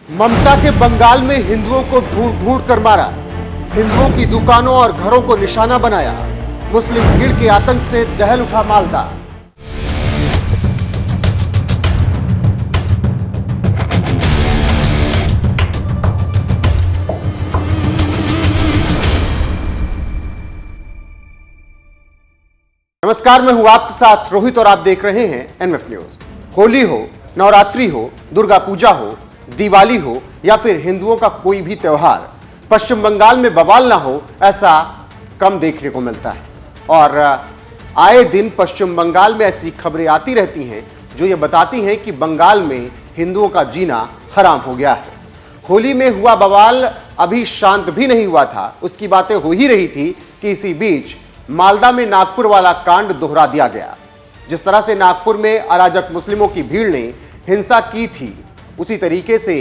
ममता के बंगाल में हिंदुओं को ढूंढ ढूंढ कर मारा, हिंदुओं की दुकानों और घरों को निशाना बनाया, मुस्लिम भीड़ के आतंक से दहल उठा मालदा। नमस्कार, मैं हूं आपके साथ रोहित और आप देख रहे हैं एनएफ न्यूज। होली हो, नवरात्रि हो, दुर्गा पूजा हो, दिवाली हो या फिर हिंदुओं का कोई भी त्योहार, पश्चिम बंगाल में बवाल ना हो ऐसा कम देखने को मिलता है। और आए दिन पश्चिम बंगाल में ऐसी खबरें आती रहती हैं जो ये बताती हैं कि बंगाल में हिंदुओं का जीना हराम हो गया है। होली में हुआ बवाल अभी शांत भी नहीं हुआ था, उसकी बातें हो ही रही थी कि इसी बीच मालदा में नागपुर वाला कांड दोहरा दिया गया। जिस तरह से नागपुर में अराजक मुस्लिमों की भीड़ ने हिंसा की थी, उसी तरीके से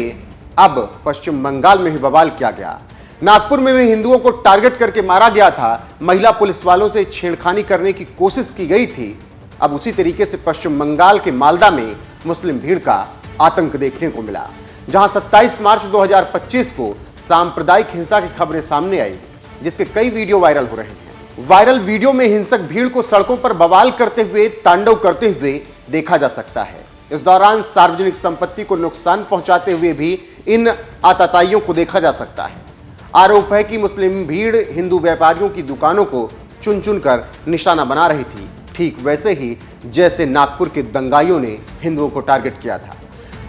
अब पश्चिम बंगाल में भी बवाल किया गया। नागपुर में भी हिंदुओं को टारगेट करके मारा गया था, महिला पुलिस वालों से छेड़खानी करने की कोशिश की गई थी। अब उसी तरीके से पश्चिम बंगाल के मालदा में मुस्लिम भीड़ का आतंक देखने को मिला, जहां 27 मार्च 2025 को सांप्रदायिक हिंसा की खबरें सामने आई, जिसके कई वीडियो वायरल हो रहे हैं। वायरल वीडियो में हिंसक भीड़ को सड़कों पर बवाल करते हुए, तांडव करते हुए देखा जा सकता है। इस दौरान सार्वजनिक संपत्ति को नुकसान पहुंचाते हुए भी इन आतताइयों को देखा जा सकता है। आरोप है कि मुस्लिम भीड़ हिंदू व्यापारियों की दुकानों को चुन चुन कर निशाना बना रही थी, ठीक वैसे ही जैसे नागपुर के दंगाइयों ने हिंदुओं को टारगेट किया था।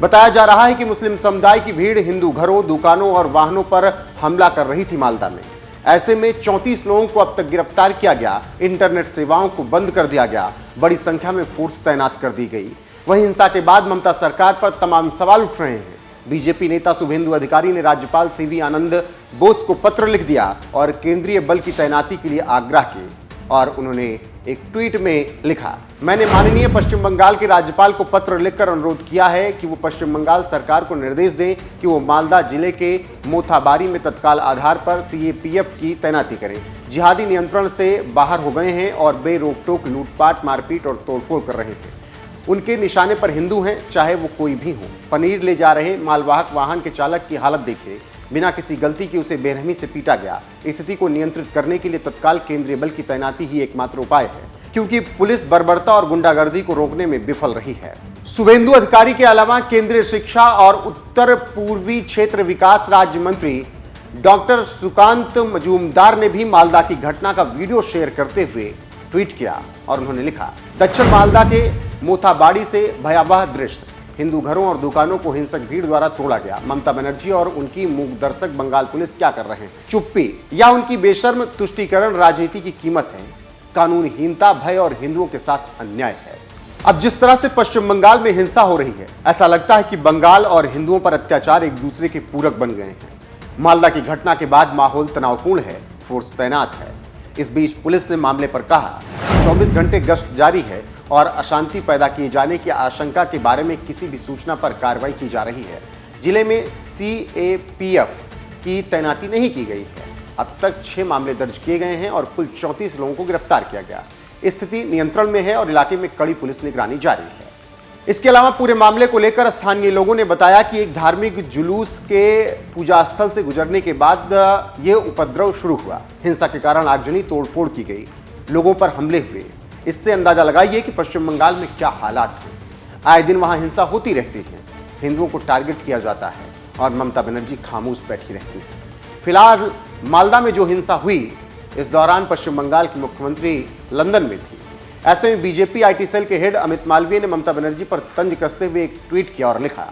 बताया जा रहा है कि मुस्लिम समुदाय की भीड़ हिंदू घरों, दुकानों और वाहनों पर हमला कर रही थी मालदा में। ऐसे में 34 लोगों को अब तक गिरफ्तार किया गया, इंटरनेट सेवाओं को बंद कर दिया गया, बड़ी संख्या में फोर्स तैनात कर दी गई। वहीं हिंसा के बाद ममता सरकार पर तमाम सवाल उठ रहे हैं। बीजेपी नेता शुभेंदु अधिकारी ने राज्यपाल सीवी आनंद बोस को पत्र लिख दिया और केंद्रीय बल की तैनाती के लिए आग्रह किए। और उन्होंने एक ट्वीट में लिखा, मैंने माननीय पश्चिम बंगाल के राज्यपाल को पत्र लिखकर अनुरोध किया है कि वो पश्चिम बंगाल सरकार को निर्देश दें कि वो मालदा जिले के मोथाबारी में तत्काल आधार पर सीएपीएफ की तैनाती करें। जिहादी नियंत्रण से बाहर हो गए हैं और बेरोक टोक लूटपाट, मारपीट और तोड़फोड़ कर रहे हैं। उनके निशाने पर हिंदू हैं, चाहे वो कोई भी हो। पनीर ले जा रहे मालवाहक वाहन के चालक की हालत देखिए, बिना किसी गलती के उसे बेरहमी से पीटा गया। स्थिति को नियंत्रित करने के लिए तत्काल केंद्रीय बल की तैनाती ही एकमात्र उपाय है, क्योंकि पुलिस बर्बरता और गुंडागर्दी को रोकने में विफल रही है। शुभेंदु अधिकारी के अलावा केंद्रीय शिक्षा और उत्तर पूर्वी क्षेत्र विकास राज्य मंत्री डॉक्टर सुकांत मजूमदार ने भी मालदा की घटना का वीडियो शेयर करते हुए ट्वीट किया और उन्होंने लिखा, दक्षिण मालदा के मोथाबाड़ी से भयावह दृश्य, हिंदू घरों और दुकानों को हिंसक भीड़ द्वारा तोड़ा गया। ममता बनर्जी और उनकी मूक दर्शक बंगाल पुलिस क्या कर रहे हैं? चुप्पी या उनकी बेशर्म तुष्टीकरण राजनीति की कीमत है। कानूनहीनता, भय और हिंदुओं के साथ अन्याय है। अब जिस तरह से पश्चिम बंगाल में हिंसा हो रही है, ऐसा लगता है कि बंगाल और हिंदुओं पर अत्याचार एक दूसरे के पूरक बन गए हैं। मालदा की घटना के बाद माहौल तनावपूर्ण है, फोर्स तैनात है। इस बीच पुलिस ने मामले पर कहा 24 घंटे गश्त जारी है और अशांति पैदा किए जाने की आशंका के बारे में किसी भी सूचना पर कार्रवाई की जा रही है। जिले में सीएपीएफ की तैनाती नहीं की गई है। अब तक 6 मामले दर्ज किए गए हैं और कुल 34 लोगों को गिरफ्तार किया गया। स्थिति नियंत्रण में है और इलाके में कड़ी पुलिस निगरानी जारी है। इसके अलावा पूरे मामले को लेकर स्थानीय लोगों ने बताया कि एक धार्मिक जुलूस के पूजा स्थल से गुजरने के बाद यह उपद्रव शुरू हुआ। हिंसा के कारण आगजनी, तोड़फोड़ की गई, लोगों पर हमले हुए। इससे अंदाजा लगाइए कि पश्चिम बंगाल में क्या हालात हैं। आए दिन वहां हिंसा होती रहती है, हिंदुओं को टारगेट किया जाता है और ममता बनर्जी खामोश बैठी रहती है। फिलहाल मालदा में जो हिंसा हुई, इस दौरान पश्चिम बंगाल की मुख्यमंत्री लंदन में थी। ऐसे में बीजेपी आईटी सेल के हेड अमित मालवीय ने ममता बनर्जी पर तंज कसते हुए एक ट्वीट किया और लिखा,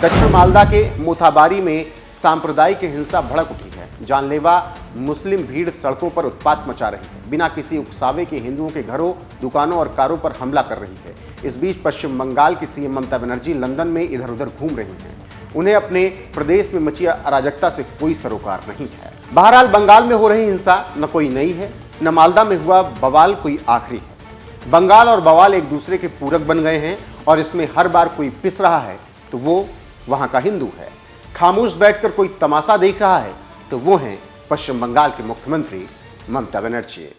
दक्षिण मालदा के मोथाबारी में सांप्रदायिक हिंसा भड़क उठी है। जानलेवा मुस्लिम भीड़ सड़कों पर उत्पात मचा रही है, बिना किसी उकसावे के हिंदुओं के घरों, दुकानों और कारों पर हमला कर रही है। इस बीच पश्चिम बंगाल की सीएम ममता बनर्जी लंदन में इधर उधर घूम रही हैं। उन्हें अपने प्रदेश में मची अराजकता से कोई सरोकार नहीं है। बहरहाल बंगाल में हो रही हिंसा न कोई नई है, न मालदा में हुआ बवाल कोई आखिरी है। बंगाल और बवाल एक दूसरे के पूरक बन गए हैं और इसमें हर बार कोई पिस रहा है तो वो वहां का हिंदू है। खामोश बैठकर कोई तमाशा देख रहा है तो वो हैं पश्चिम बंगाल के मुख्यमंत्री ममता बनर्जी।